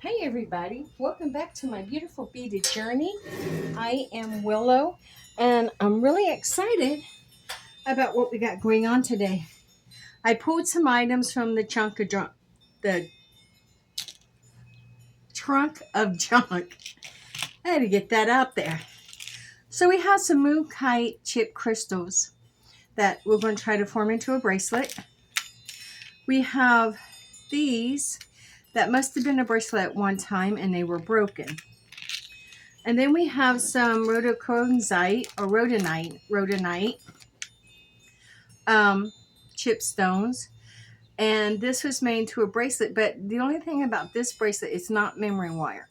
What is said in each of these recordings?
Hey everybody, welcome back to my beautiful beaded journey. I am Willow and I'm really excited about what we got going on today. I pulled some items from the trunk of junk. I had to get that out there. So we have some moon kite chip crystals that we're going to try to form into a bracelet. We have these that must have been a bracelet at one time and they were broken. And then we have some rhodochrosite or rhodonite chip stones. And this was made into a bracelet. But the only thing about this bracelet, it's not memory wire.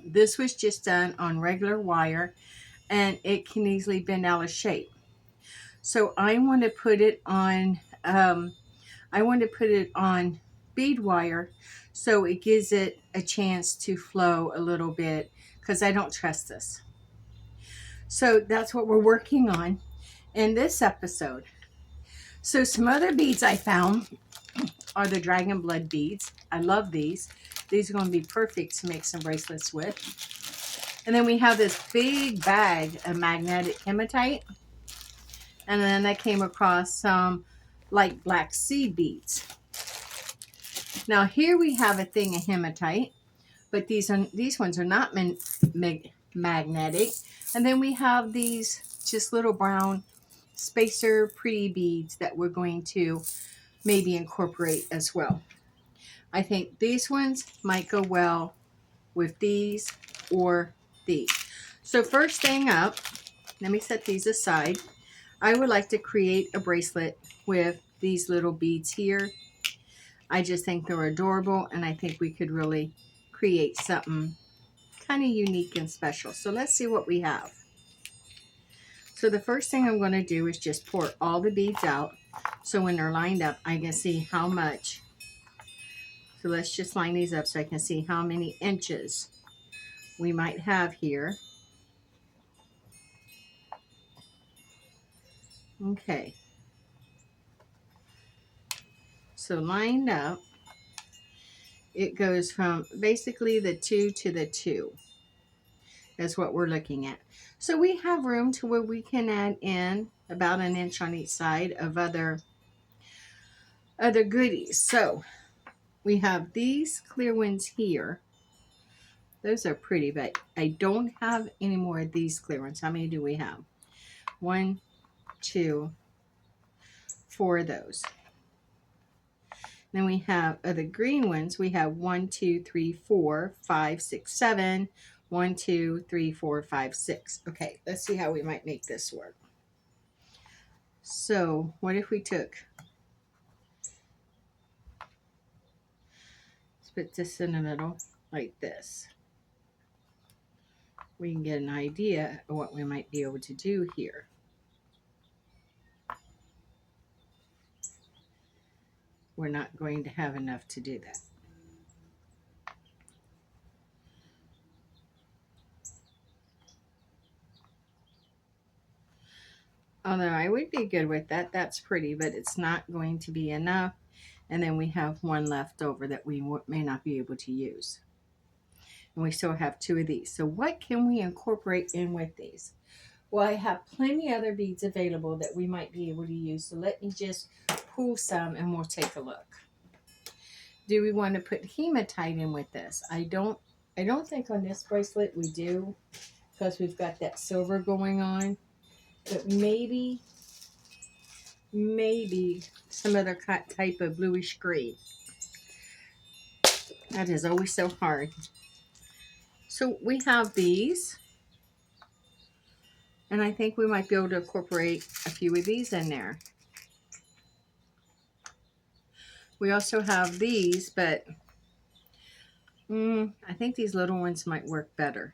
This was just done on regular wire and it can easily bend out of shape. So I want to put it on, bead wire so it gives it a chance to flow a little bit because I don't trust this. So that's what we're working on in this episode. So some other beads I found are the dragon blood beads. I love these. These are going to be perfect to make some bracelets with. And then we have this big bag of magnetic hematite. And then I came across some light black seed beads. Now here we have a thing of hematite, but these ones are not magnetic. And then we have these just little brown spacer pretty beads that we're going to maybe incorporate as well. I think these ones might go well with these or these. So first thing up, let me set these aside. I would like to create a bracelet with these little beads here. I just think they're adorable and I think we could really create something kind of unique and special. So let's see what we have. So the first thing I'm going to do is just pour all the beads out. So when they're lined up, I can see how much. So let's just line these up so I can see how many inches we might have here. Okay. So lined up, it goes from basically the 2 to the 2. That's what we're looking at. So we have room to where we can add in about an inch on each side of other goodies. So we have these clear ones here. Those are pretty, but I don't have any more of these clear ones. How many do we have? 1, 2, 4 of those. Then we have the green ones. We have 1, 2, 3, 4, 5, 6, 7. 1, 2, 3, 4, 5, 6. Okay, let's see how we might make this work. So what if we took, let's put this in the middle like this. We can get an idea of what we might be able to do here. We're not going to have enough to do that. Although I would be good with that. That's pretty, but it's not going to be enough. And then we have one left over that we may not be able to use. And we still have 2 of these. So what can we incorporate in with these? Well, I have plenty other beads available that we might be able to use. So let me just pull some and we'll take a look. Do we want to put hematite in with this? I don't think on this bracelet we do because we've got that silver going on. But maybe some other type of bluish green. That is always so hard. So we have these. And I think we might be able to incorporate a few of these in there. We also have these, but I think these little ones might work better.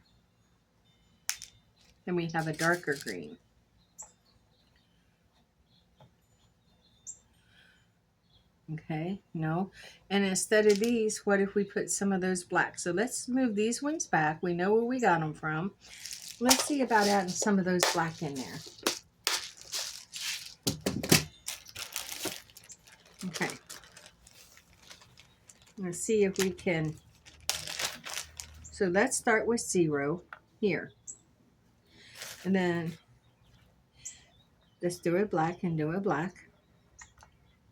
Then we have a darker green. Okay, no. And instead of these, what if we put some of those black? So let's move these ones back. We know where we got them from. Let's see about adding some of those black in there. Okay. Let's see if we can So let's start with 0 here. And then let's do a black and do a black.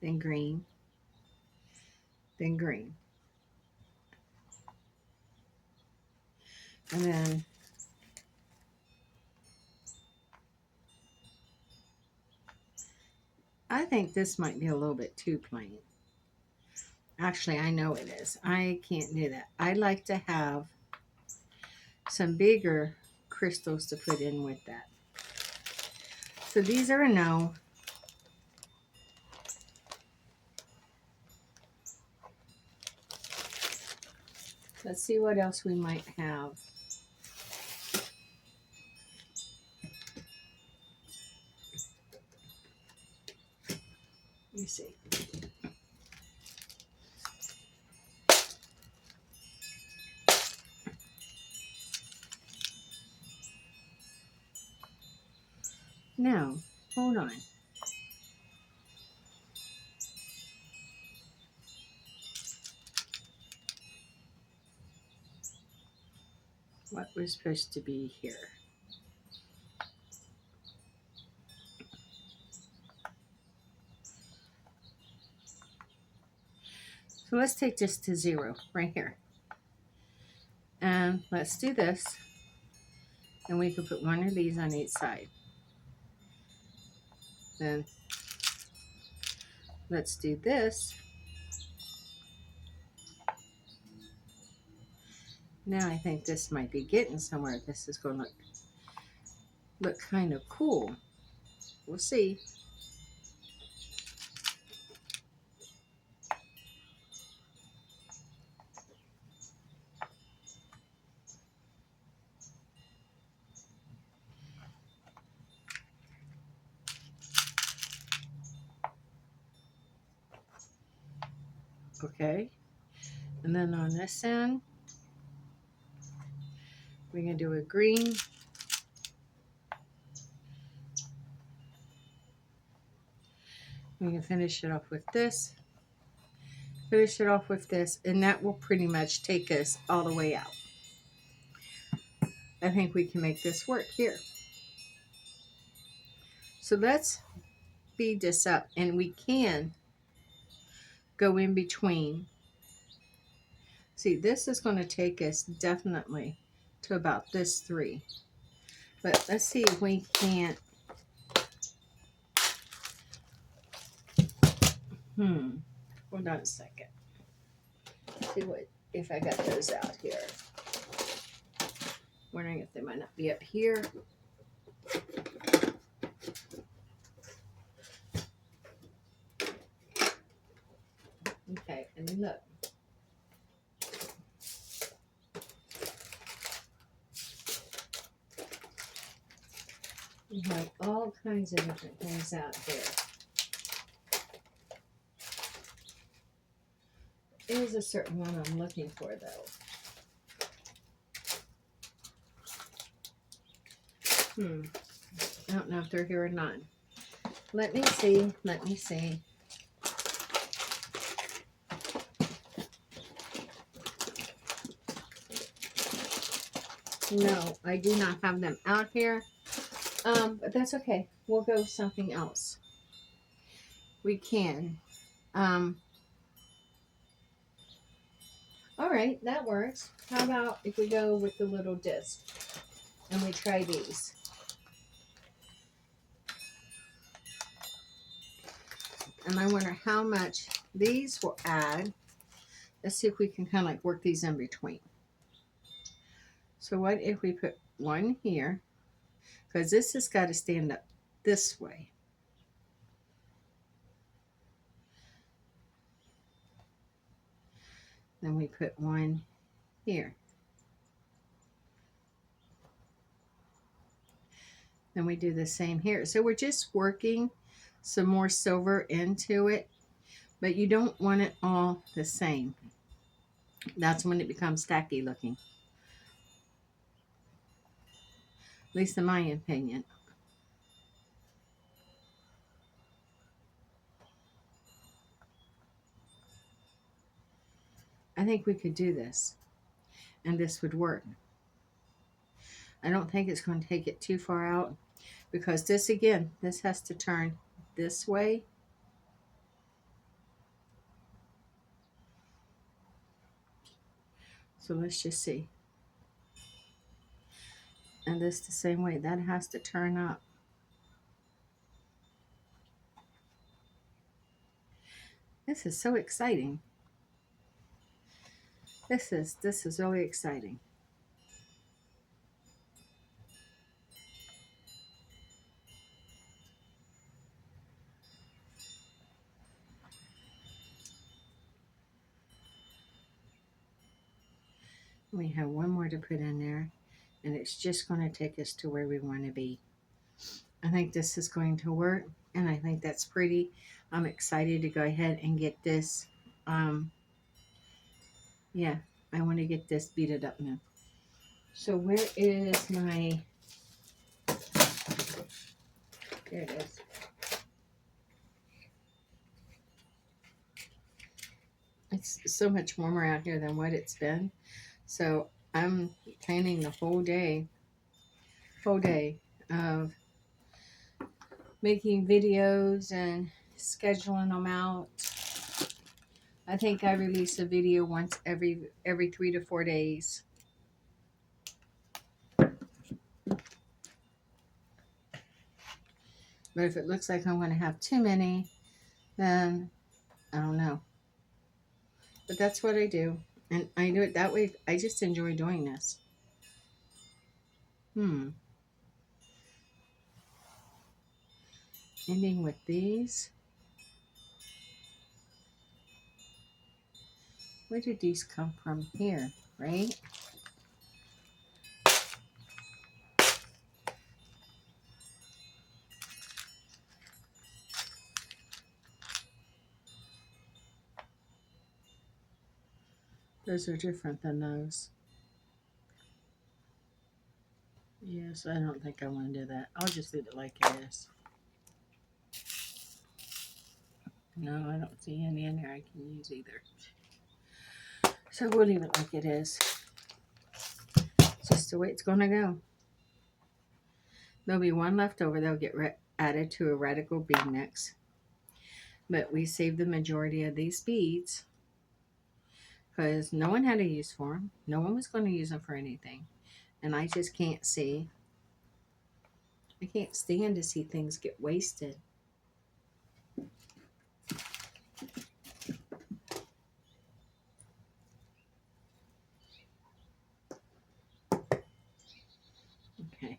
Then green. Then green. And then I think this might be a little bit too plain. Actually, I know it is. I can't do that. I like to have some bigger crystals to put in with that. So these are a no. Let's see what else we might have. Let me see. No, hold on. What was supposed to be here? So let's take this to 0 right here. And let's do this. And we can put one of these on each side. Then let's do this. Now I think this might be getting somewhere. This is going to look kind of cool. We'll see. Okay. And then on this end, we're going to do a green. We can finish it off with this. Finish it off with this. And that will pretty much take us all the way out. I think we can make this work here. So let's speed this up. And we can go in between. See, this is going to take us definitely to about this 3. But let's see if we can't. Hold on a second. See what if I got those out here. Wondering if they might not be up here. Okay, and look. We have all kinds of different things out there. There's a certain one I'm looking for, though. I don't know if they're here or not. Let me see. Let me see. No, I do not have them out here. But that's okay. We'll go with something else. We can. All right, that works. How about if we go with the little disc and we try these? And I wonder how much these will add. Let's see if we can kind of like work these in between. So what if we put one here? Because this has got to stand up this way. Then we put one here. Then we do the same here. So we're just working some more silver into it, but you don't want it all the same. That's when it becomes tacky looking. At least in my opinion. I think we could do this. and this would work. I don't think it's going to take it too far out because this, again, this has to turn this way. So let's just see. And this the same way. That has to turn up. This is so exciting. This is really exciting. We have one more to put in there, and it's just going to take us to where we want to be. I think this is going to work, and I think that's pretty. I'm excited to go ahead and get this. Yeah, I want to get this beaded up now. So where is my, there it is. It's so much warmer out here than what it's been. So I'm planning the whole day of making videos and scheduling them out. I think I release a video once every 3 to 4 days. But if it looks like I'm going to have too many, then I don't know. But that's what I do. And I do it that way. I just enjoy doing this. Ending with these. Where did these come from? Here, right? Those are different than those. Yes, I don't think I want to do that. I'll just leave it like it is. No, I don't see any in there I can use either. So we'll leave it like it is. It's just the way it's going to go. There'll be one left over. They'll get added to a radical bead next. But we saved the majority of these beads because no one had a use for them. No one was going to use them for anything. And I just can't see. I can't stand to see things get wasted. Okay.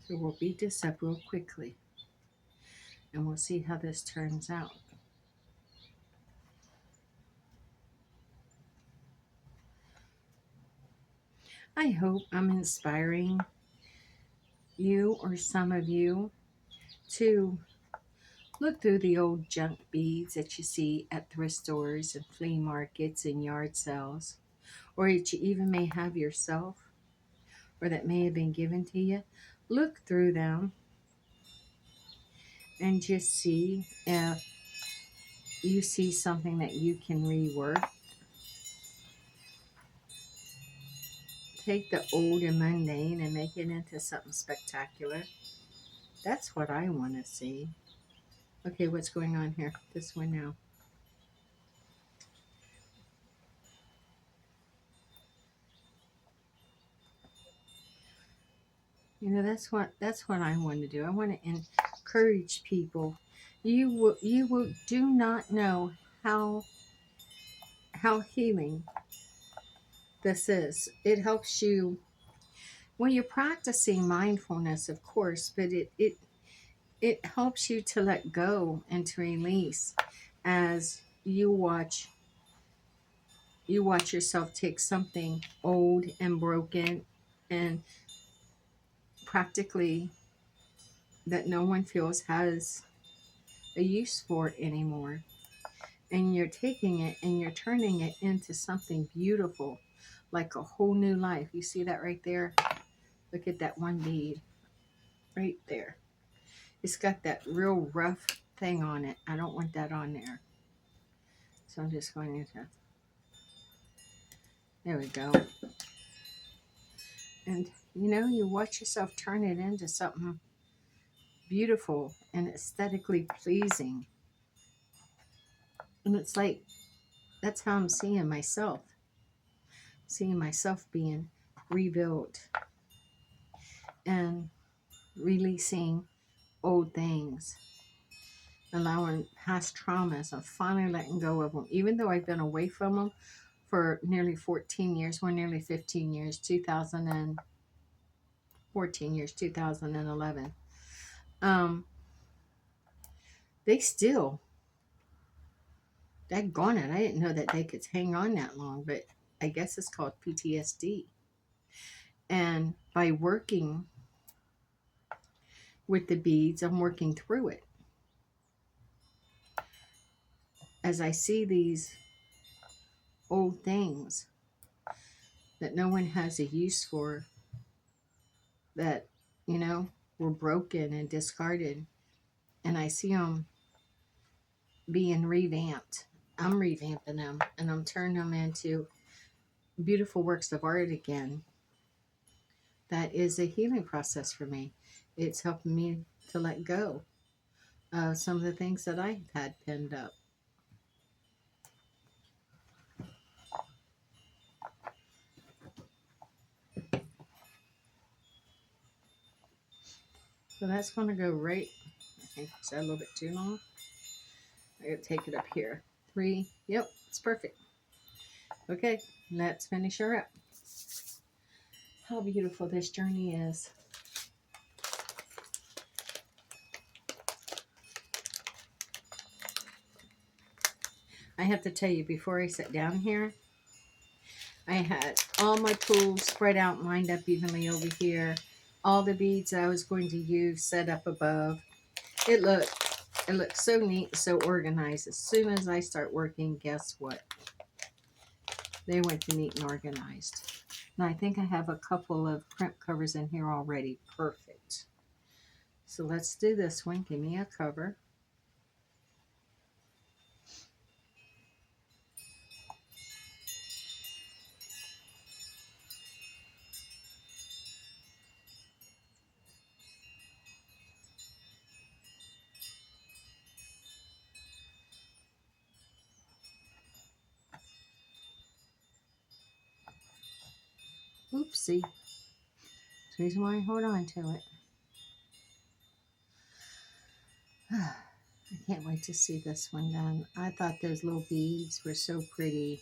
So we'll beat this up real quickly. And we'll see how this turns out. I hope I'm inspiring you or some of you to look through the old junk beads that you see at thrift stores and flea markets and yard sales, or that you even may have yourself, or that may have been given to you. Look through them and just see if you see something that you can rework. Take the old and mundane and make it into something spectacular. That's what I want to see. Okay, what's going on here? This one now. You know, that's what I want to do. I want to encourage people. You will do not know how healing this is. It helps you when you're practicing mindfulness, of course, but it helps you to let go and to release as you watch yourself take something old and broken and practically that no one feels has a use for it anymore. And you're taking it and you're turning it into something beautiful, like a whole new life. You see that right there? Look at that one bead right there. It's got that real rough thing on it. I don't want that on there. So I'm just going to There we go. And you know, you watch yourself turn it into something beautiful and aesthetically pleasing. And it's like, that's how I'm seeing myself being rebuilt and releasing old things, allowing past traumas and finally letting go of them. Even though I've been away from them for nearly 14 years, well, nearly 15 years, 2014 years, 2011. They still, daggone it, I didn't know that they could hang on that long, but I guess it's called PTSD. And by working with the beads, I'm working through it. As I see these old things that no one has a use for, that, you know, were broken and discarded, and I see them being revamped. I'm revamping them and I'm turning them into beautiful works of art again. That is a healing process for me. It's helping me to let go of some of the things that I had pinned up. So that's going to go right, I think, is that a little bit too long? I gotta take it up here. 3, yep, it's perfect. Okay, let's finish her up. How beautiful this journey is. I have to tell you, before I sat down here, I had all my pools spread out, lined up evenly over here. All the beads I was going to use set up above. It looked so neat, so organized. As soon as I start working, guess what? They went to neat and organized. Now I think I have a couple of crimp covers in here already. Perfect. So let's do this one. Give me a cover. Oopsie. That's the reason why I hold on to it. I can't wait to see this one done. I thought those little beads were so pretty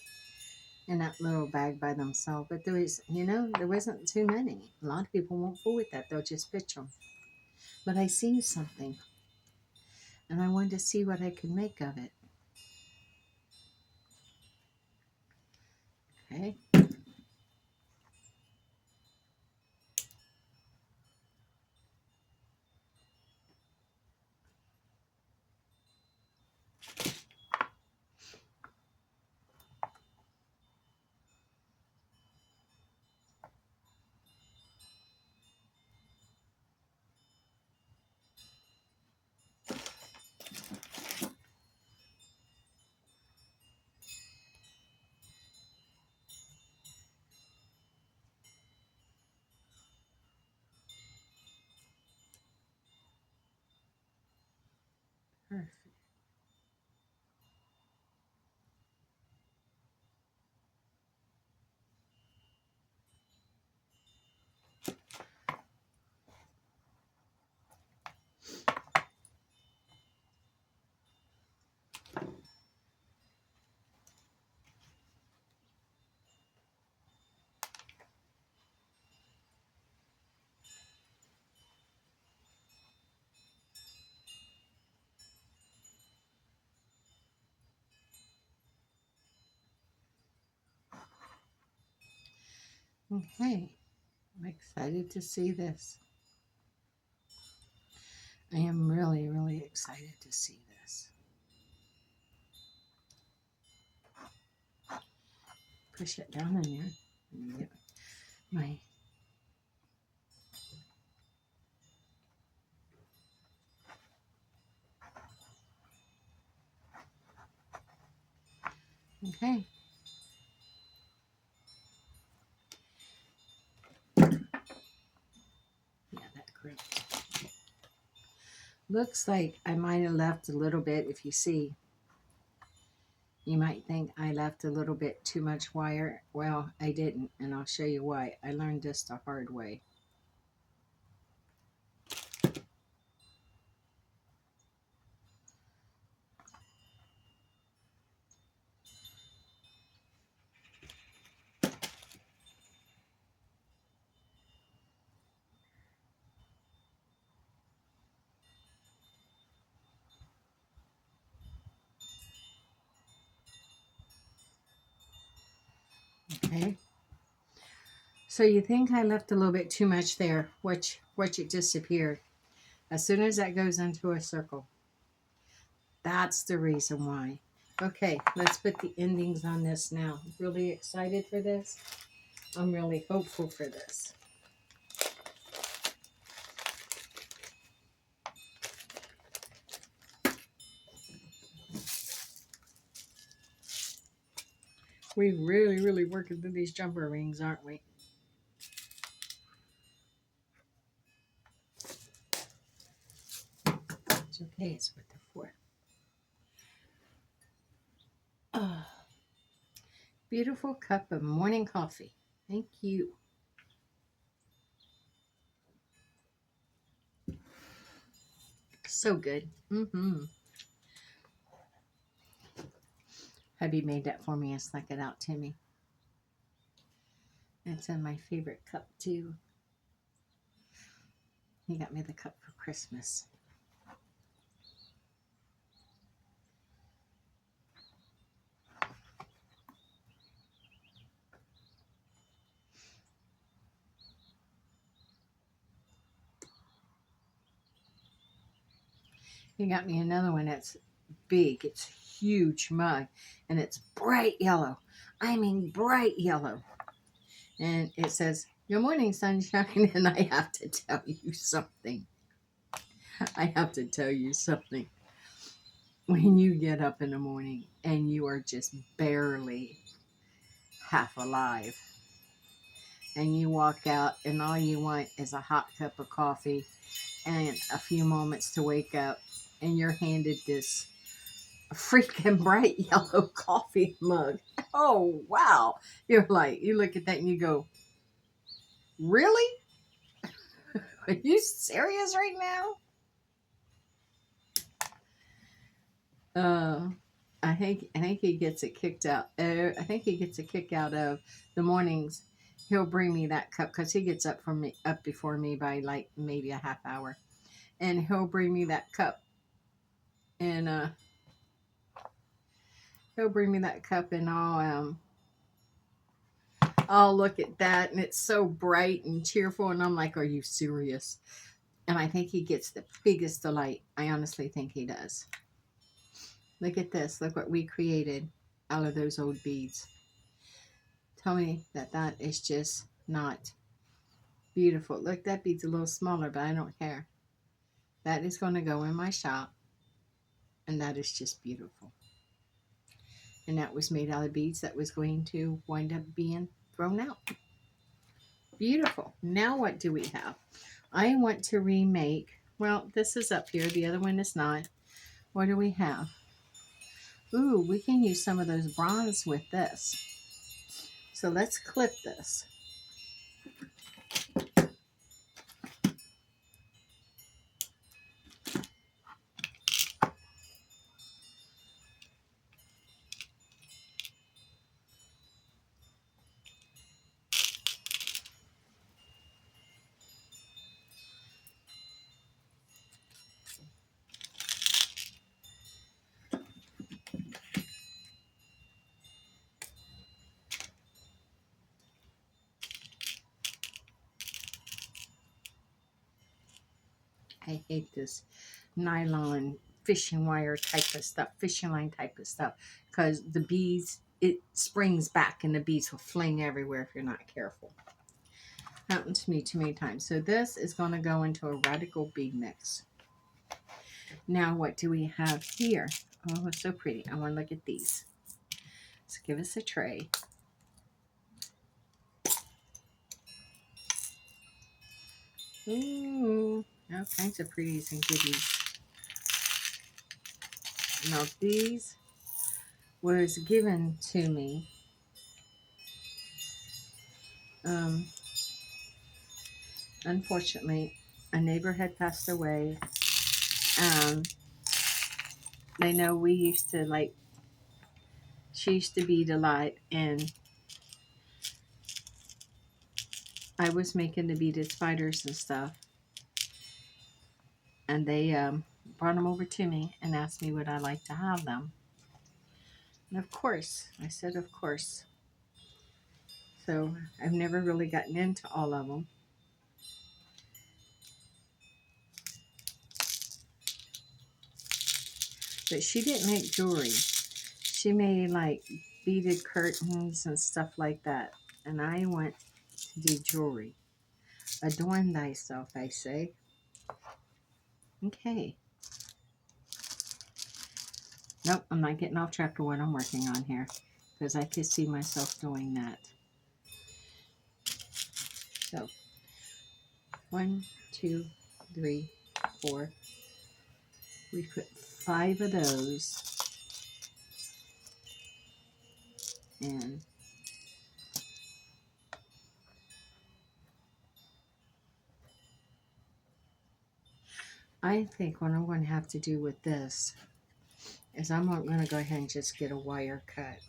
in that little bag by themselves. But there was, you know, there wasn't too many. A lot of people won't fool with that. They'll just pitch them. But I seen something. And I wanted to see what I could make of it. Okay. Perfect. Okay. I'm excited to see this. I am really, really excited to see this. Push it down in there. Let me get my... Okay. Looks like I might have left a little bit. If you see, you might think I left a little bit too much wire. Well, I didn't, and I'll show you why. I learned this the hard way. Okay. So you think I left a little bit too much there. Watch it disappeared. As soon as that goes into a circle. That's the reason why. Okay, let's put the endings on this now. Really excited for this. I'm really hopeful for this. We really working through these jumper rings, aren't we? It's okay, it's what they're for. Oh, beautiful cup of morning coffee. Thank you. So good. Hubby made that for me and snuck it out to me. It's in my favorite cup too. He got me the cup for Christmas. He got me another one that's big. It's a huge mug and it's bright yellow. I mean bright yellow. And it says, "Good morning, sunshine." And I have to tell you something. I have to tell you something. When you get up in the morning and you are just barely half alive and you walk out and all you want is a hot cup of coffee and a few moments to wake up and you're handed this freaking bright yellow coffee mug. Oh, wow. You're like, you look at that and you go, really? Are you serious right now? I think he gets it kicked out. I think he gets a kick out of the mornings. He'll bring me that cup because he gets up before me by like maybe a half hour, and he'll bring me that cup, and he'll bring me that cup, and I'll look at that, and it's so bright and cheerful, and I'm like, "Are you serious?" And I think he gets the biggest delight. I honestly think he does. Look at this. Look what we created out of those old beads. Tell me that that is just not beautiful. Look, that bead's a little smaller, but I don't care. That is going to go in my shop, and that is just beautiful. And that was made out of beads that was going to wind up being thrown out. Beautiful. Now what do we have? I want to remake, well, this is up here. The other one is not. What do we have? Ooh, we can use some of those bronze with this. So let's clip this. I hate this nylon fishing wire type of stuff, fishing line type of stuff, because the beads, it springs back and the beads will fling everywhere if you're not careful. Happened to me too many times. So this is going to go into a radical bead mix. Now what do we have here? Oh, it's so pretty. I want to look at these. So give us a tray. Ooh, all kinds of pretties and goodies. Now these was given to me. Um, Unfortunately, a neighbor had passed away. Um, they know we used to like, she used to be the light, and I was making the beaded spiders and stuff. And they brought them over to me and asked me would I like to have them. And of course, I said, of course. So I've never really gotten into all of them. But she didn't make jewelry. She made like beaded curtains and stuff like that. And I want to do jewelry. Adorn thyself, I say. Okay. Nope, I'm not getting off track of what I'm working on here, because I could see myself doing that. So, 1, 2, 3, 4. We put 5 of those. And I think what I'm going to have to do with this is I'm going to go ahead and just get a wire cut.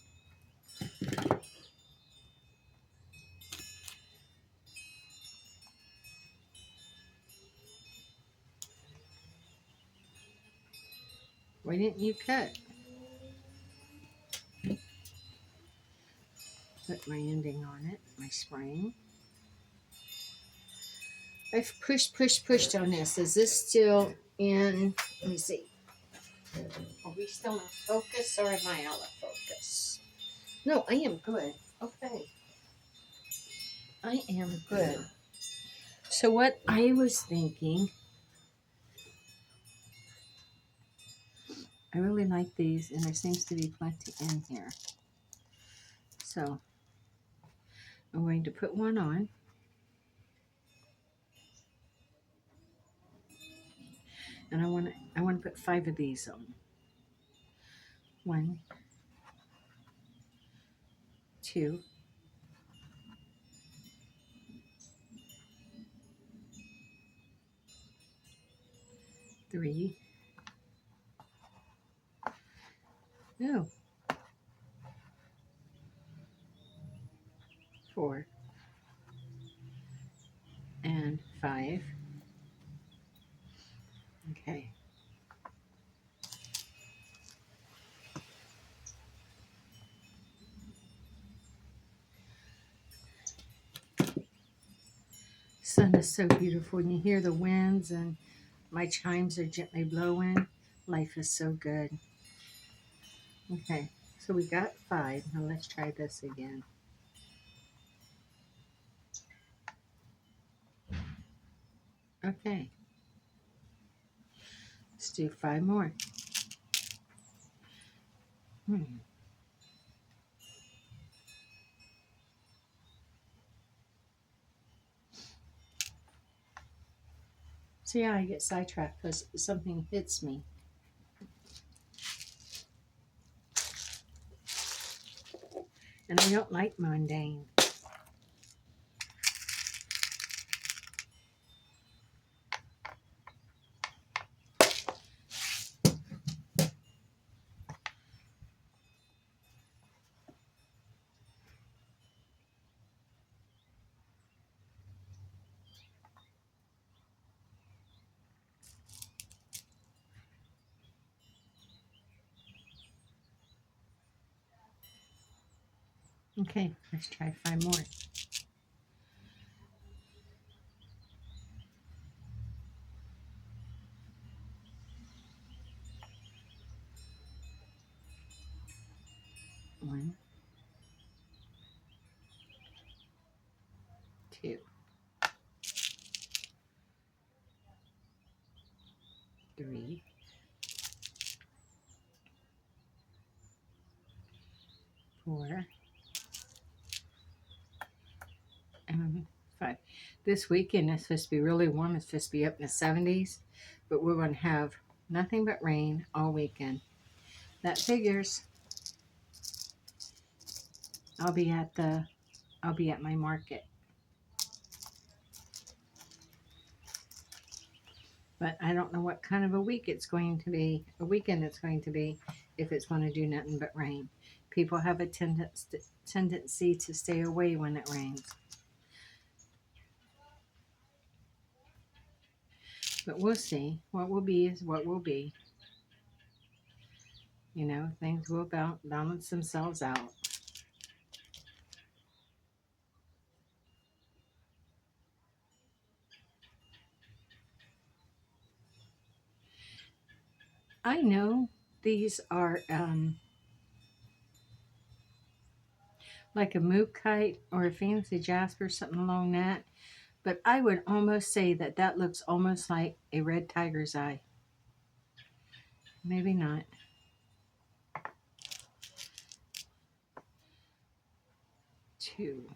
Why didn't you cut? Put my ending on it, my spring. I've pushed on this. Is this still in? Let me see. Are we still in focus or am I out of focus? No, I am good. Okay. I am good. So what I was thinking, I really like these, and there seems to be plenty in here. So I'm going to put one on. And I want to put 5 of these on. 1, 2, 3. No. 4 and 5. Okay. Sun is so beautiful, and you hear the winds, and my chimes are gently blowing. Life is so good. Okay, so we got 5. Now let's try this again. Okay, let's do 5 more. See how I get sidetracked because something hits me. And I don't like mundane. Okay, let's try 5 more. One, 2, 3, 4, and 5. This weekend is supposed to be really warm. It's supposed to be up in the 70s, but we're going to have nothing but rain all weekend. That figures. I'll be at my market. But I don't know what kind of a week it's going to be, a weekend it's going to be, if it's going to do nothing but rain. People have a tendency to stay away when it rains. But we'll see. What will be is what will be. You know, things will balance themselves out. I know these are like a moot kite or a fancy jasper, something along that. But I would almost say that that looks almost like a red tiger's eye. Maybe not. 2,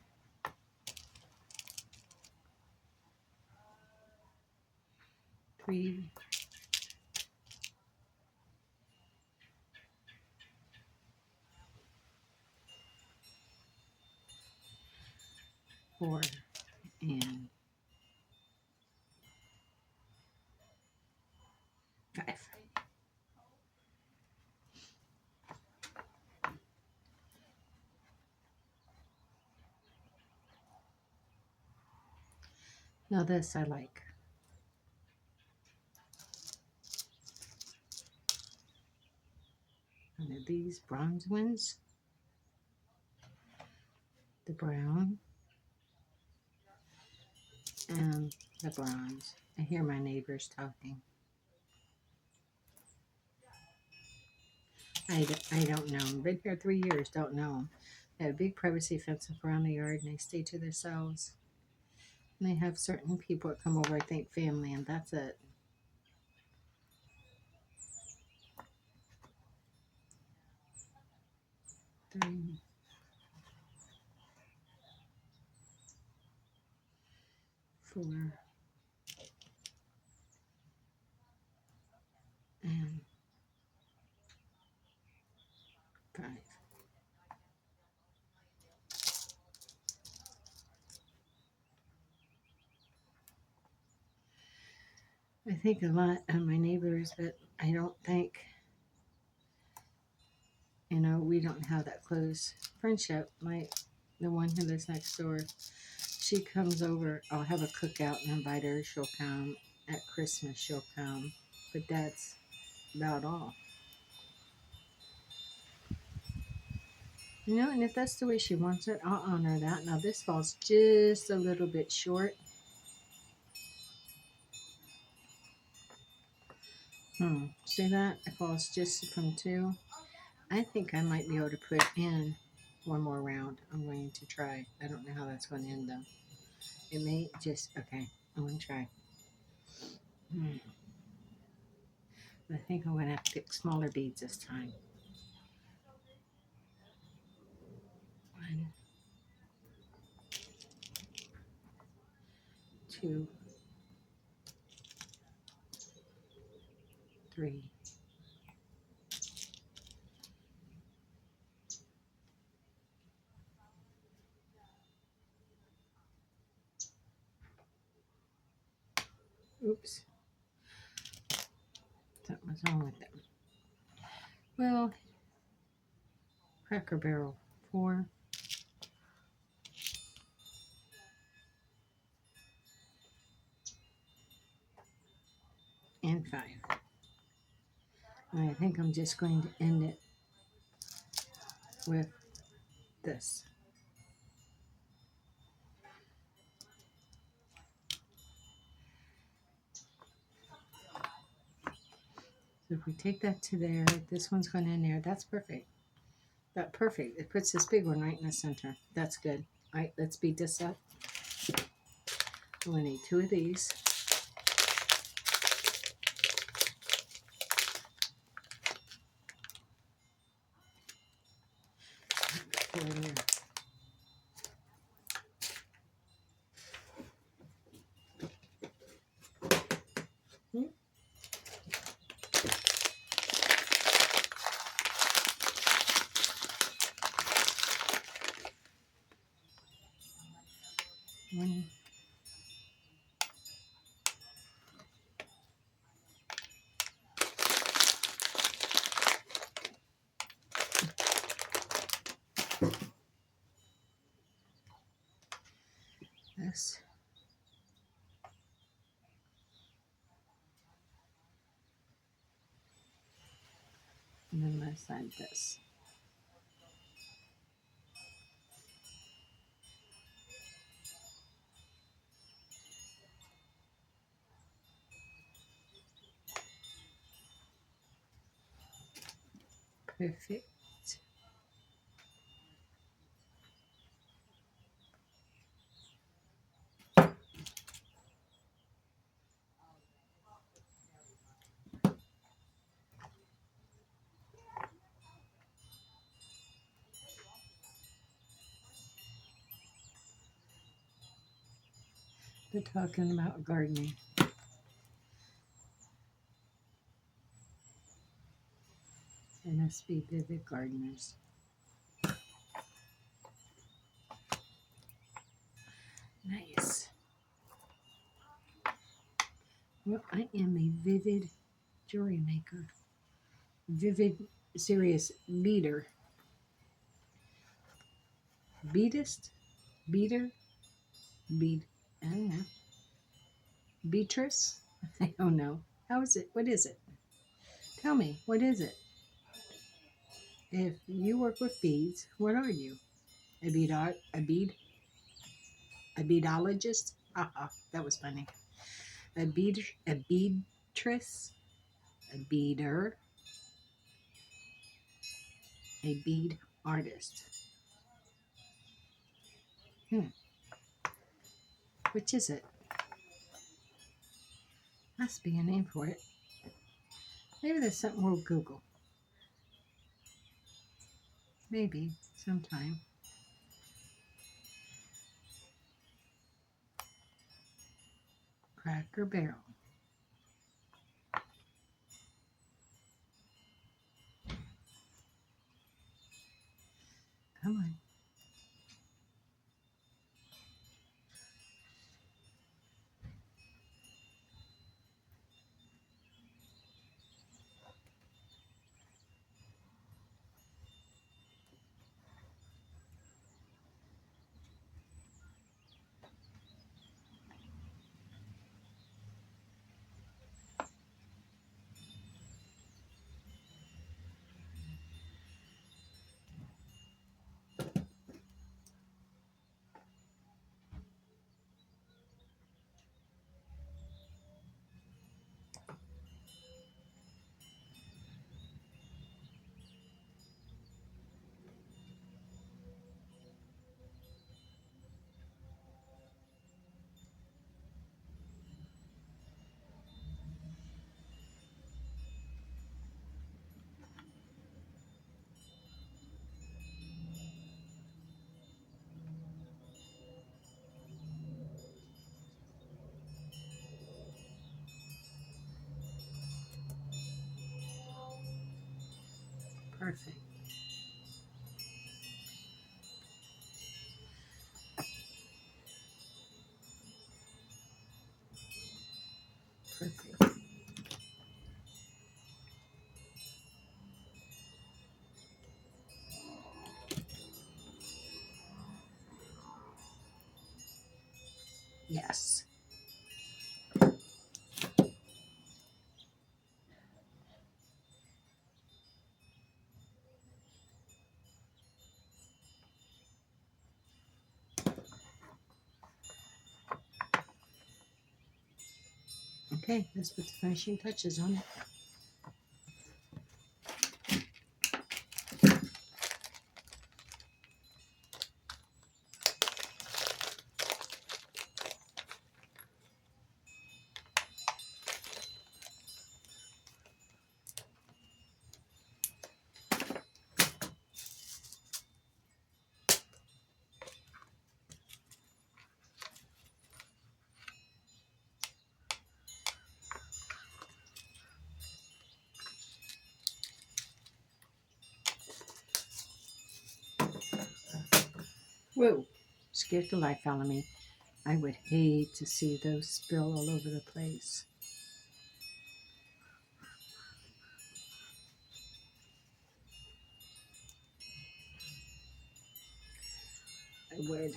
3, 4, and 5. Now this I like. And these bronze ones. The brown and the bronze. I hear my neighbors talking. I don't know them. Been here 3 years, don't know them. They had a big privacy fence up around the yard and they stay to themselves. And they have certain people that come over, I think family, and that's it. 3, 4, and 5. I think a lot of my neighbors, but I don't think, we don't have that close friendship. The one who lives next door, she comes over. I'll have a cookout and invite her. She'll come. At Christmas, she'll come. But that's about all. And if that's the way she wants it, I'll honor that. Now, this falls just a little bit short. See that? It falls just from 2. I think I might be able to put in one more round. I'm going to try. I don't know how that's going to end though. It may just, okay, I'm going to try. I think I'm going to have to pick smaller beads this time. 1, 2, 3, 4. Oops. Something's wrong with it. Well, Cracker Barrel 4. And 5. I think I'm just going to end it with this. So if we take that to there, this one's going in there. That's perfect. That's perfect. It puts this big one right in the center. That's good. All right, let's beat this up. We need 2 of these. Pour in there. One. This. And then let's add this. Perfect. They're talking about gardening. They must be vivid gardeners. Nice. Well, I am a vivid jewelry maker. Vivid, serious beater. Beatist? Beater? Bead. I don't know. Beatrice? I don't know. How is it? What is it? Tell me, what is it? If you work with beads, what are you? A bead art? A bead? A beadologist? Haha, that was funny. A bead? A beatrice? A beader? A bead artist? Which is it? Must be a name for it. Maybe there's something we'll Google. Maybe sometime. Cracker Barrel. Come on. Perfect. Perfect. Yes. Okay, let's put the finishing touches on it. Whoa, scared the life out of me. I would hate to see those spill all over the place. I would.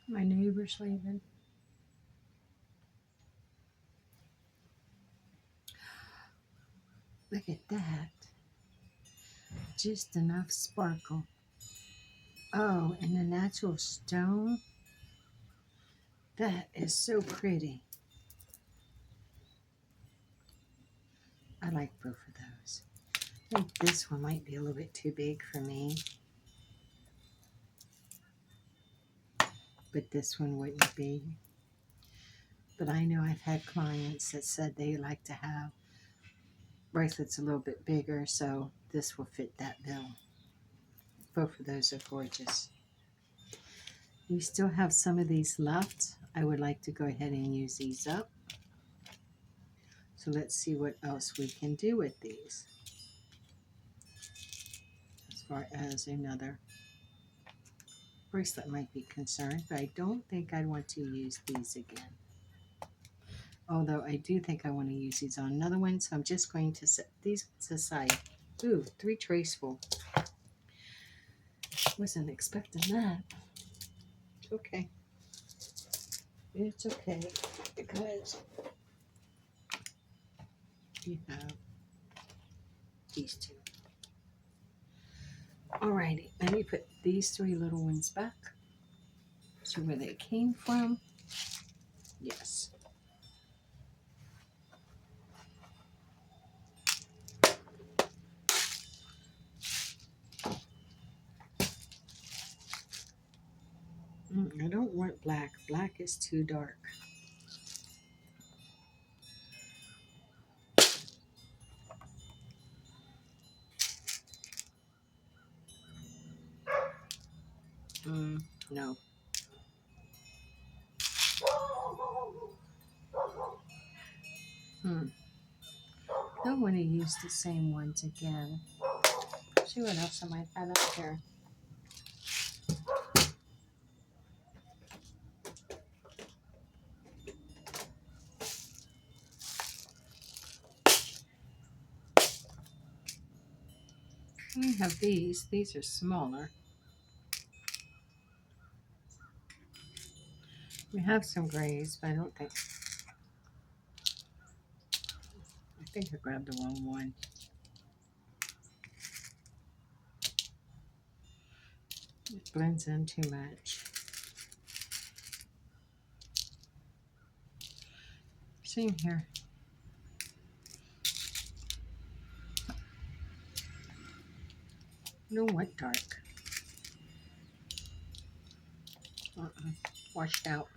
My neighbor's leaving. Look at that. Just enough sparkle. Oh, and the natural stone. That is so pretty. I like both of those. I think this one might be a little bit too big for me. But this one wouldn't be. But I know I've had clients that said they like to have bracelets a little bit bigger, so this will fit that bill. Both of those are gorgeous. We still have some of these left. I would like to go ahead and use these up. So let's see what else we can do with these. As far as another bracelet might be concerned, but I don't think I'd want to use these again. Although I do think I want to use these on another one, so I'm just going to set these aside. Ooh, 3 trays full. Wasn't expecting that. Okay. It's okay because you have these two. Alrighty, let me put these 3 little ones back. See where they came from. Yes. I don't want black. Black is too dark. No. Don't want to use the same ones again. See what else I might have up here. We have these. These are smaller. We have some grays, but I don't think. I think I grabbed the wrong one. It blends in too much. Same here. No, what dark? Washed out.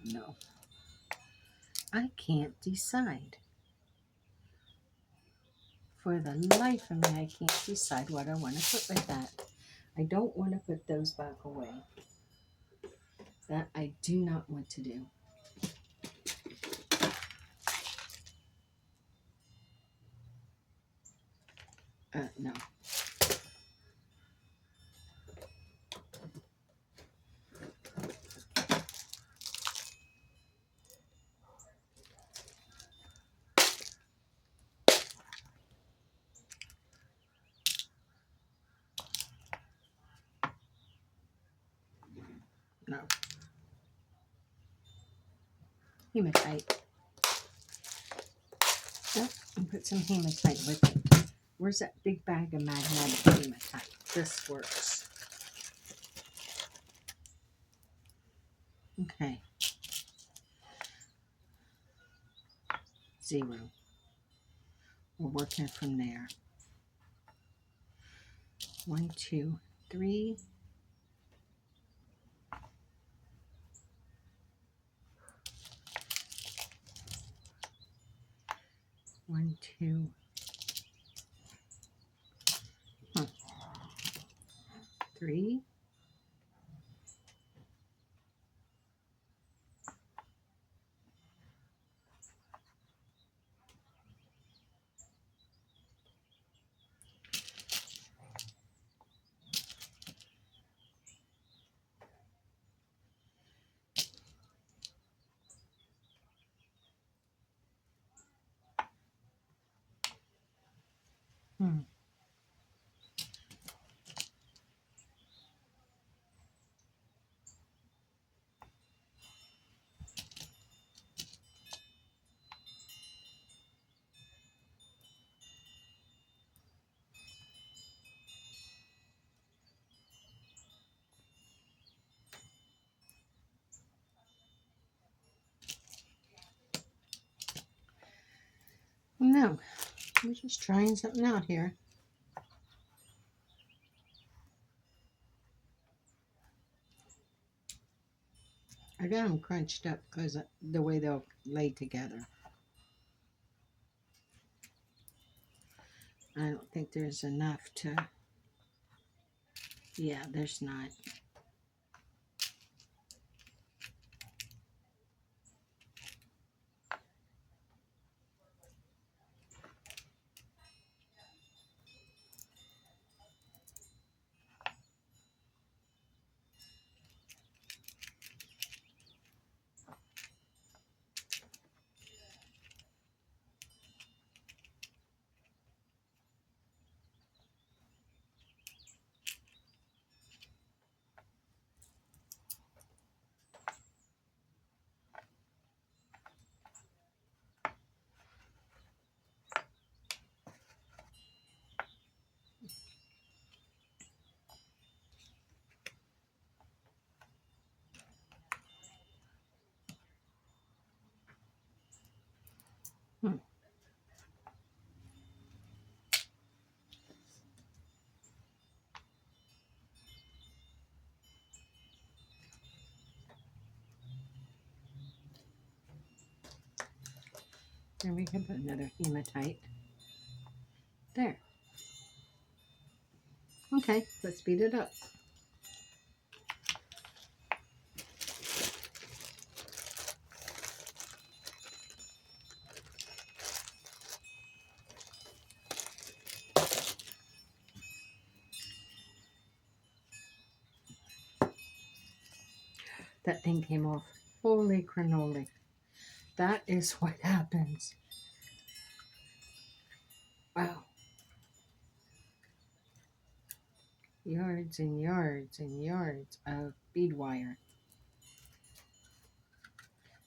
No. I can't decide. For the life of me, I can't decide what I want to put with that. I don't want to put those back away. That I do not want to do. No. No. Hematite. Oh, and put some hematite with it. Where's that big bag of magnetic hematite? This works. Okay. 0. We're working from there. 1, 2, 3. 1, 2. 3. Hmm. No, we're just trying something out here. I got them crunched up because the way they'll lay together. I don't think there's enough to... Yeah, there's not. Hmm. And we can put another hematite. There. Okay, let's speed it up. That thing came off. Holy cannoli. That is what happens. Wow. Yards and yards and yards of bead wire.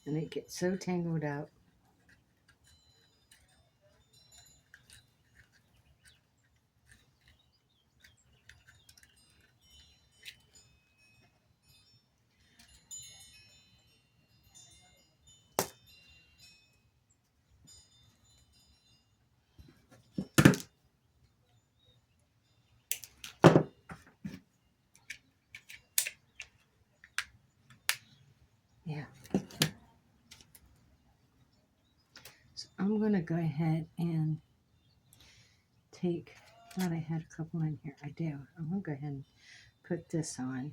And it gets so tangled up. Yeah. So I'm going to go ahead and take, thought I had a couple in here. I do. I'm going to go ahead and put this on.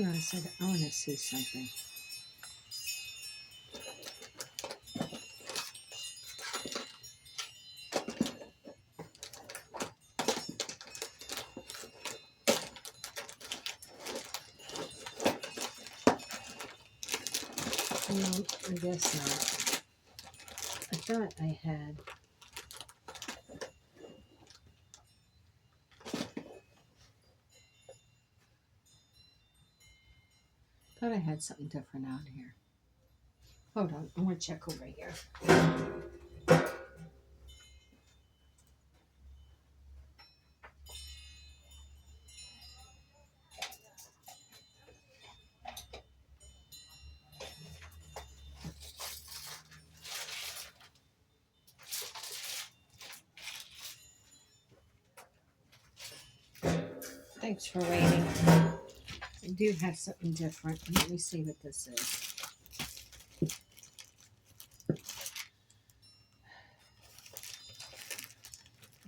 Hold on a second. I want to see something. No, I guess not. I thought I had. Thought I had something different out here. Hold on, I'm gonna check over here. Thanks for waiting. I do have something different. Let me see what this is.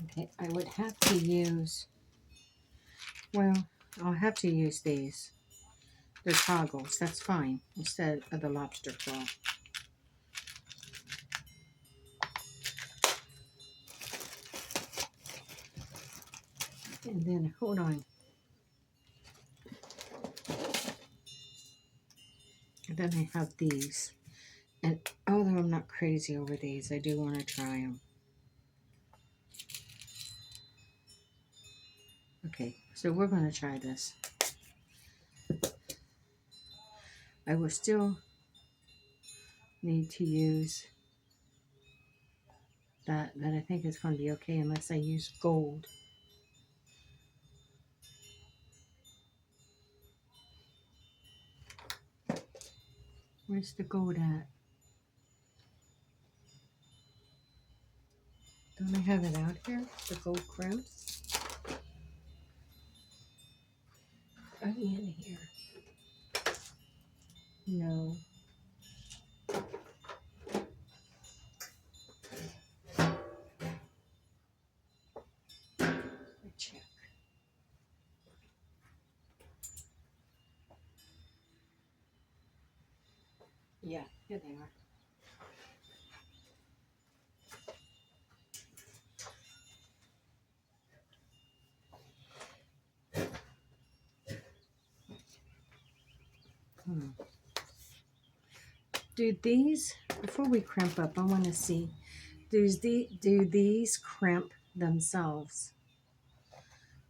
Okay, I would have to use, well, I'll have to use these. They're toggles, that's fine, instead of the lobster claw. And then, hold on. And then I have these. And although I'm not crazy over these, I do want to try them. Okay, so we're going to try this. I will still need to use that, but I think it's going to be okay unless I use gold. Where's the gold at? Don't I have it out here? The gold crimp? Are they in here? No. Check. Yeah, here they are. Do these, before we crimp up, I want to see, do these crimp themselves?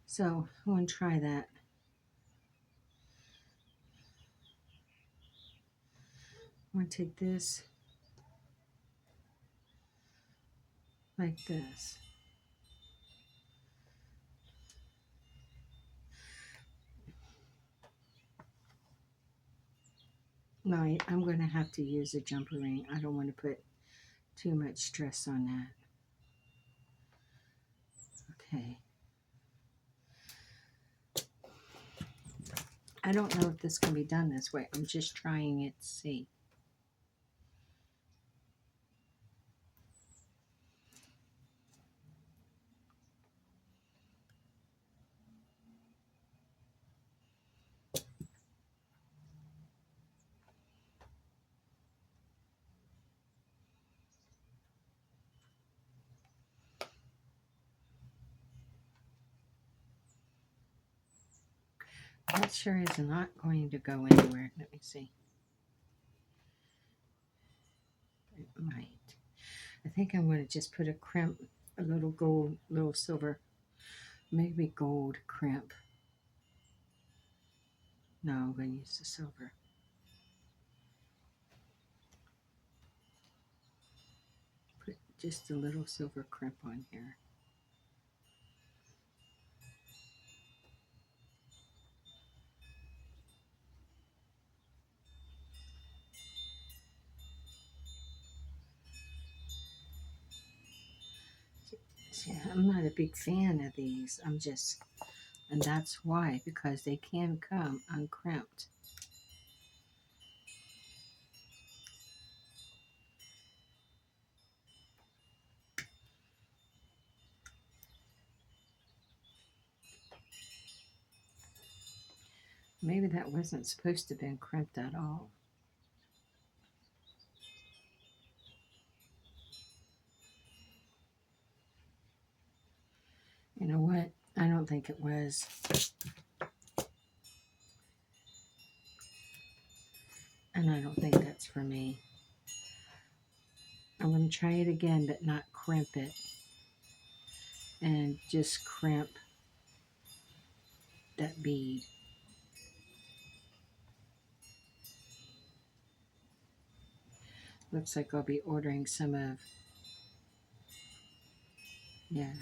So I want to try that. I'm going to take this like this. No, I'm going to have to use a jumper ring. I don't want to put too much stress on that. Okay. I don't know if this can be done this way. I'm just trying it to see. That sure is not going to go anywhere. Let me see. It might. I think I'm going to just put a crimp, a little gold, little silver, maybe gold crimp. No, I'm going to use the silver. Put just a little silver crimp on here. See, I'm not a big fan of these. And that's why, because they can come uncrimped. Maybe that wasn't supposed to have been crimped at all. You know what? I don't think it was. And I don't think that's for me. I'm going to try it again, but not crimp it. And just crimp that bead. Looks like I'll be ordering some of, yeah.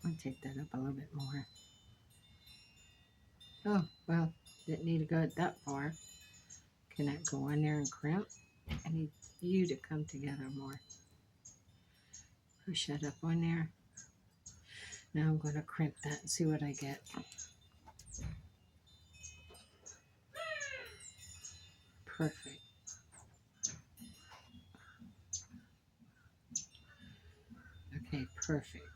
I'll take that up a little bit more. Oh, well, didn't need to go that far. Can that go on there and crimp? I need you to come together more. Push that up on there. Now I'm going to crimp that and see what I get. Perfect. Okay, perfect.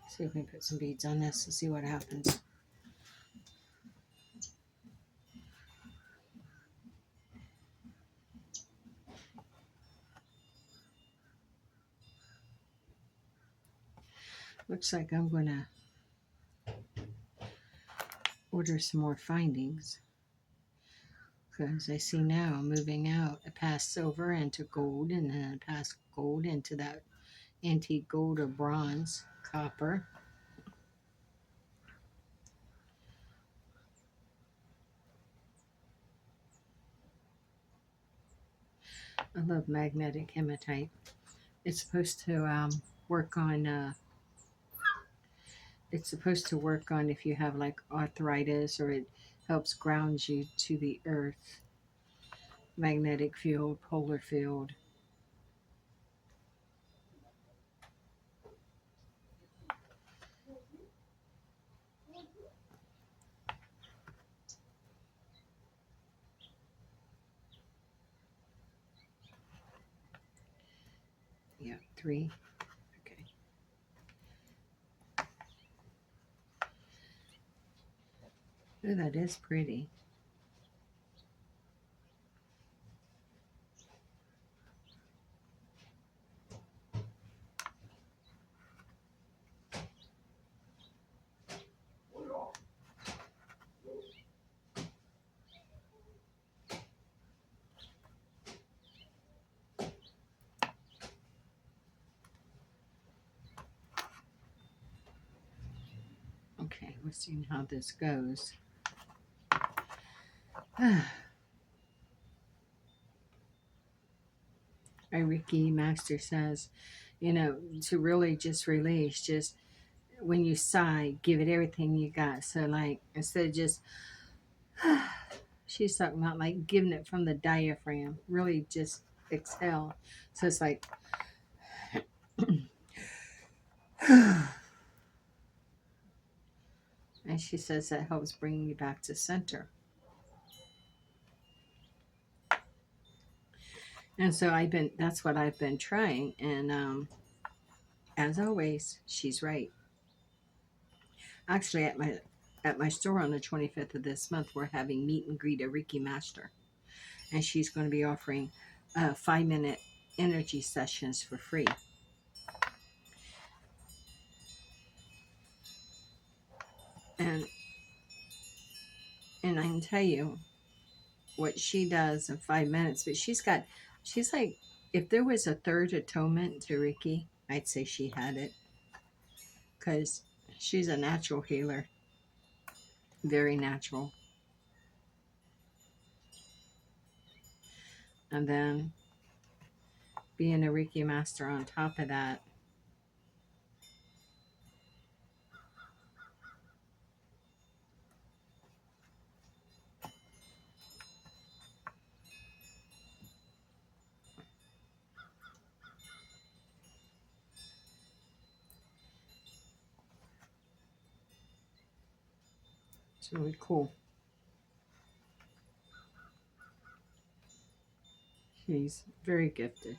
See if we can put some beads on this and see what happens. Looks like I'm going to order some more findings. Because I see now moving out, I passed silver into gold, and then I passed gold into that antique gold or bronze, copper. I love magnetic hematite. It's supposed to work on. It's supposed to work on if you have like arthritis, or it helps ground you to the earth. Magnetic field, polar field. Yeah, 3. Okay. Oh, that is pretty. Okay, we'll see how this goes. Reiki Master says, you know, to really just release, just when you sigh, give it everything you got. So, like, instead of just, she's talking about like giving it from the diaphragm, really just exhale. So it's like, and she says that helps bring you back to center. And so that's what I've been trying. And as always, she's right. Actually, at my store on the 25th of this month, we're having meet and greet a Reiki master, and she's going to be offering 5-minute energy sessions for free. And I can tell you what she does in 5 minutes, but she's like, if there was a third atonement to Reiki, I'd say she had it, because she's a natural healer, very natural. And then being a Reiki master on top of that. It's really cool. He's very gifted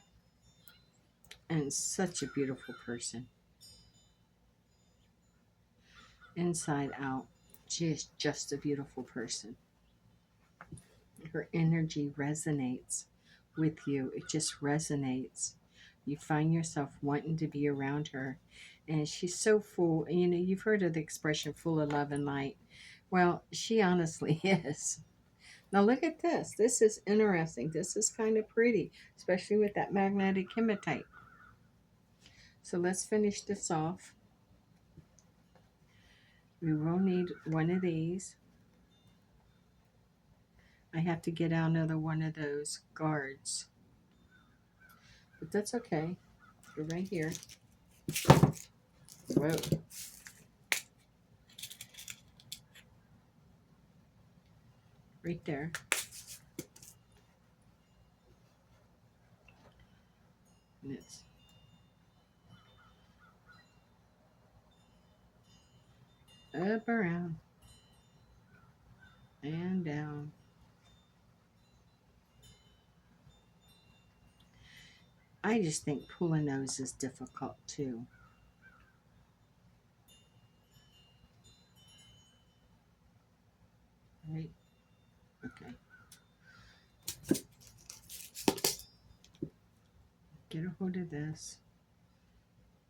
and such a beautiful person. Inside out, she is just a beautiful person. Her energy resonates with you. It just resonates. You find yourself wanting to be around her. And she's so full. You know, you've heard of the expression full of love and light. Well, she honestly is. Now look at this. This is interesting. This is kind of pretty, especially with that magnetic hematite. So let's finish this off. We will need one of these. I have to get out another one of those guards. But that's okay. Go right here. Whoa. Right there. And it's up, around, and down. I just think pulling those is difficult too. Right? Okay. Get a hold of this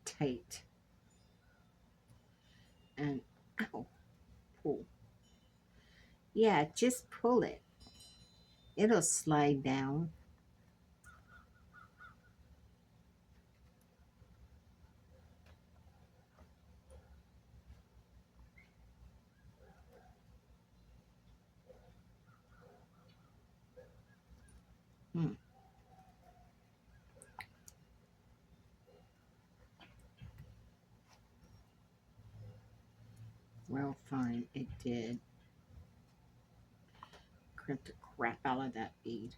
tight. And ow, pull. Yeah, just pull it. It'll slide down. Hmm. Well, fine, it did. Crimp the crap out of that bead.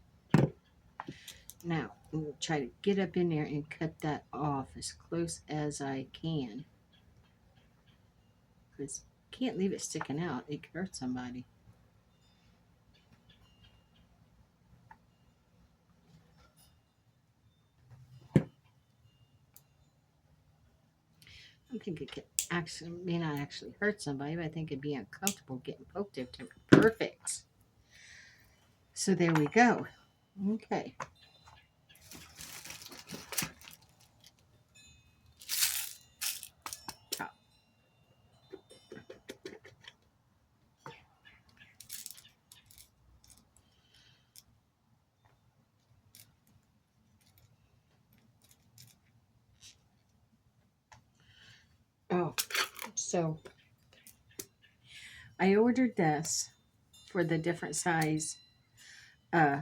Now, I'm going to try to get up in there and cut that off as close as I can. Because can't leave it sticking out. It could hurt somebody. I think it could actually, may not actually hurt somebody, but I think it'd be uncomfortable getting poked into. Perfect. So there we go. Okay. Top. Oh, so I ordered this for the different size uh,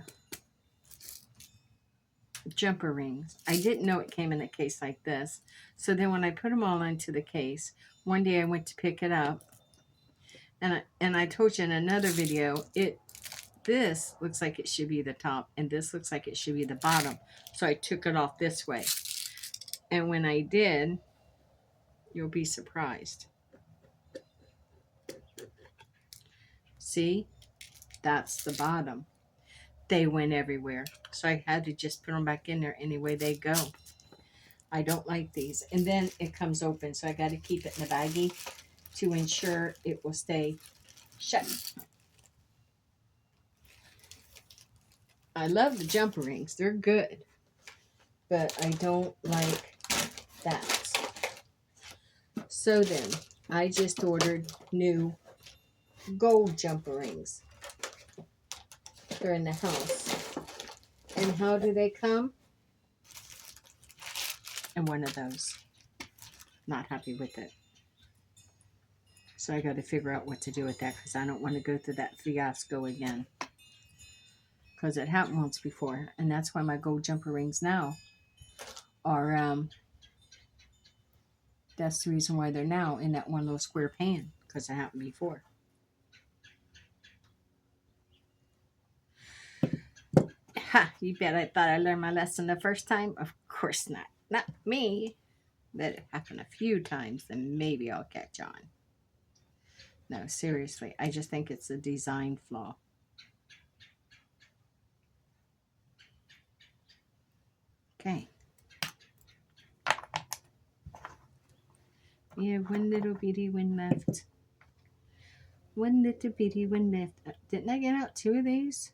jumper rings. I didn't know it came in a case like this. So then when I put them all into the case, one day I went to pick it up, and I told you in another video, this looks like it should be the top, and this looks like it should be the bottom. So I took it off this way. And when I did, you'll be surprised. See? That's the bottom. They went everywhere. So I had to just put them back in there any way they go. I don't like these. And then it comes open, so I got to keep it in the baggie to ensure it will stay shut. I love the jumper rings. They're good. But I don't like that. So then, I just ordered new gold jumper rings. They're in the house. And how do they come? And one of those. Not happy with it. So I got to figure out what to do with that because I don't want to go through that fiasco again. Because it happened once before. And that's why my gold jumper rings now are, that's the reason why they're now in that one little square pan. Because it happened before. Ha! You bet I thought I learned my lesson the first time? Of course not. Not me. Let it happen a few times, then maybe I'll catch on. No, seriously, I just think it's a design flaw. Okay. We have one little bitty one left. One little bitty one left. Didn't I get out 2 of these?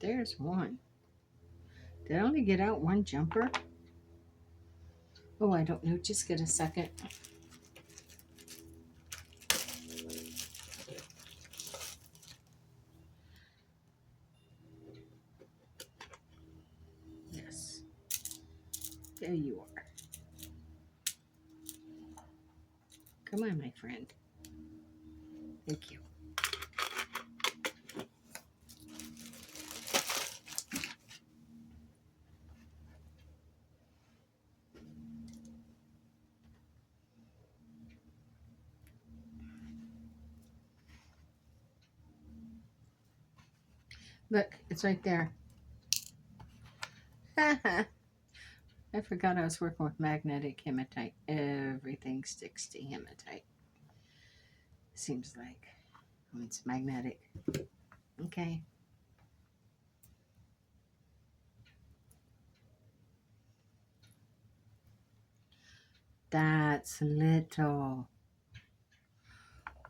There's one. Did I only get out 1 jumper? Oh, I don't know. Just get a second. Yes. There you are. Come on, my friend. Thank you. Look, it's right there. I forgot I was working with magnetic hematite. Everything sticks to hematite. Seems like when it's magnetic. Okay. That's little.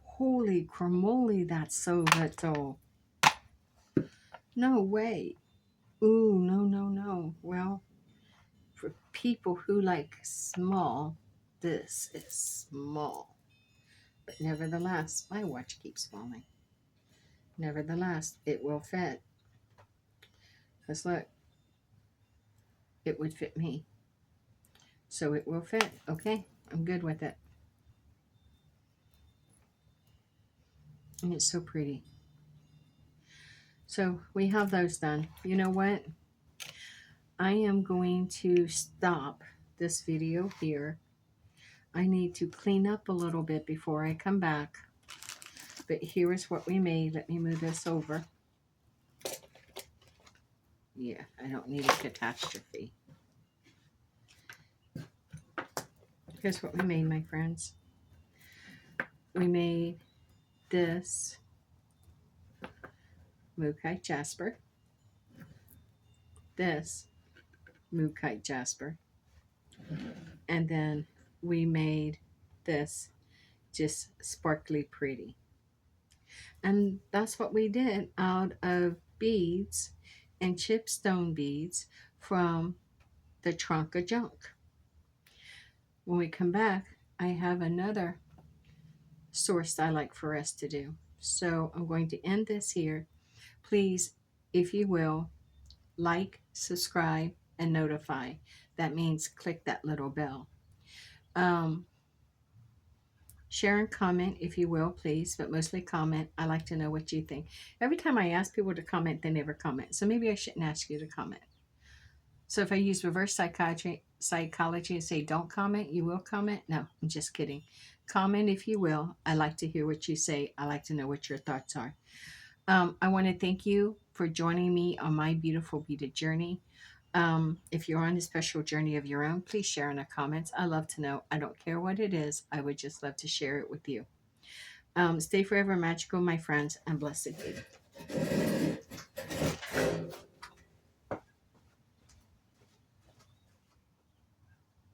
Holy cramoly, that's so little. No way. Ooh, no, no, no. Well, for people who like small, this is small. But nevertheless, my watch keeps falling. Nevertheless, it will fit. Because look, it would fit me. So it will fit. Okay, I'm good with it. And it's so pretty. So we have those done. You know what? I am going to stop this video here. I need to clean up a little bit before I come back. But here is what we made. Let me move this over. Yeah, I don't need a catastrophe. Here's what we made, my friends. We made this Mookaite Jasper. This Mookaite Jasper. And then we made this just sparkly pretty. And that's what we did out of beads and chipstone beads from the trunk of junk. When we come back, I have another source I like for us to do. So I'm going to end this here. Please, if you will, like, subscribe, and notify. That means click that little bell. Share and comment if you will, please, but mostly comment. I like to know what you think. Every time I ask people to comment, they never comment. So maybe I shouldn't ask you to comment. So if I use reverse psychology and say don't comment, you will comment? No, I'm just kidding. Comment if you will. I like to hear what you say. I like to know what your thoughts are. I want to thank you for joining me on my beautiful beaded journey. If you're on a special journey of your own, please share in the comments. I love to know. I don't care what it is. I would just love to share it with you. Stay forever magical, my friends, and blessed be.